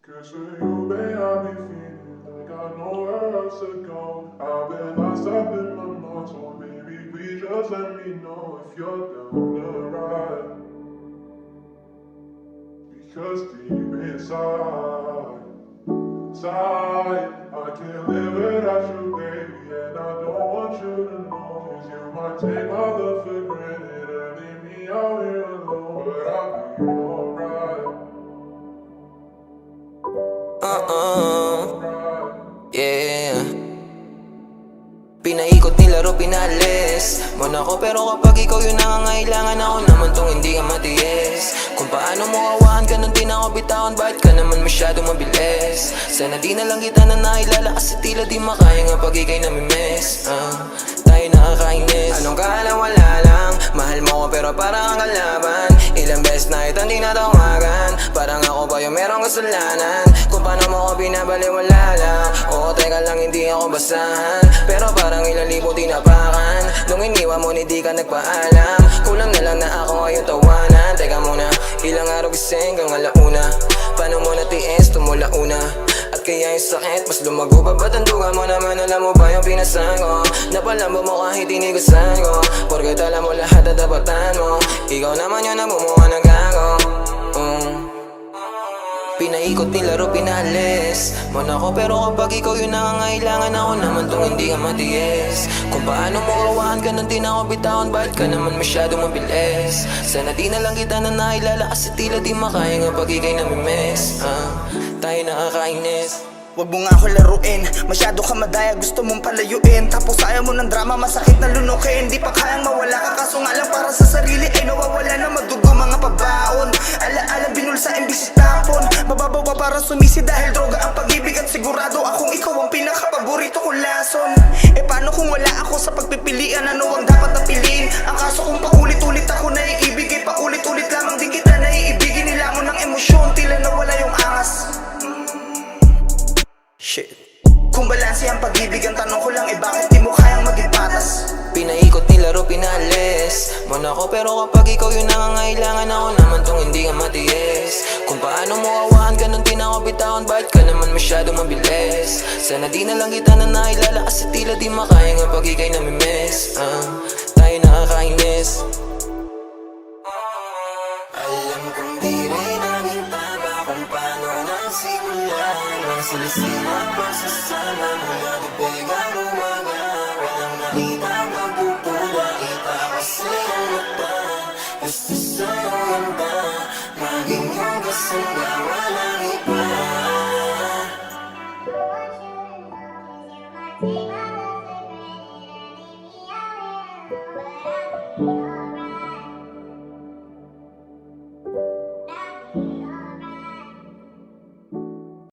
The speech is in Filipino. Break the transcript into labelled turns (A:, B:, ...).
A: 'Cause for you, babe, I be feeling like I nowhere else to go. I've been lost up in my mind, so baby, please just let me know if you're down the ride. Because deep inside, I can't live without you, baby, and I don't want you to know. 'Cause you might take my love for granted and leave me out here alone, but I'll be alright.
B: Yeah. Pinaikot nilaro, pinalis mo na ako, pero kapag ikaw yung nangangailangan, ako naman tong hindi ka matiis. Kung paano mo kawahan ka nung di na ako bitawan, bakit ka naman masyadong mabilis? Sana di na lang kita na nailala, kasi tila di makaya nga pag ika'y namimiss. Tayo nakakainis. Anong kala, wala lang. Mahal mo ko pero parang ang kalaban. Ilang beses na ito hindi natawagan, parang ako ba yung merong kasalanan? Kung paano mo ko binabaliwala lang. Oo, teka lang, hindi ako basahan, pero parang ilang libo tinapakan. Nung iniwan mo, hindi ka nagpaalam. Kulang na lang na ako ngayon tawanan. Teka muna, ilang araw gising hanggang alauna. Paano mo natiis, tumula una? At kaya yung sakit, mas lumago pa. Ba't ang duga mo naman, alam mo ba yung pinasan ko? Napalambo mo kahit inigasan ko, porket alam mo lahat na dapatan mo. Ikaw naman yung namumuha ng gago. Pinaikot, nilaro, pinalis mo na ako, pero kapag ikaw yung nangangailangan, ako naman tong hindi ka matiis. Kung paano mo kawahan ka nung di na ako bitawan, bakit ka naman masyadong mabilis? Sana di na lang kita na nailala, kasi tila di makaya nga pag ika'y namimiss. Tayo nakakainis.
C: Wag mo nga ako laruin, masyado ka madaya, gusto mong palayuin. Tapos ayaw mo ng drama, masakit na lunukin. Di pa kayang mawala ka, kaso nga lang para sa sarili ay nawawala na madugo mga pabaon. Alaala binulsa imbis tapon, mababaw pa para sumisi dahil droga ang pag-ibig. At sigurado akong ikaw ang pinakapaborito kong lason. E paano kung wala ako sa pagpipilian, ano ang dapat na piliin? Ang kaso kung paulit-ulit ako naiibig, eh paulit-ulit lamang din kita naiibigin. Nila mo ng emosyon, tila nawala yung angas. Shit. Kung balanse ang pag-ibig, ang tanong ko lang, eh bakit di mo kayang maging patas?
B: Pinaikot, nilaro, pinalis mo na ako, pero kapag ikaw yung nangangailangan, ako naman tong hindi ka matiis. Kung paano mo kawahan ka nung di na ako bitawan, bakit ka naman masyadong mabilis? Sana di na lang kita na nailala, kasi tila di makaya nga pag ika'y namimiss. Tayo nakakainis. Alam kong di rin namin tama kung paano nagsimula. Silisila pagsasama mula bibig ang umaga. Walang nakita magpupula, kita ko sa'yo mata. Gusto sa'yo ganda, maging yung kasanda, walang iba.
D: Take my love for granted and leave me out here alone.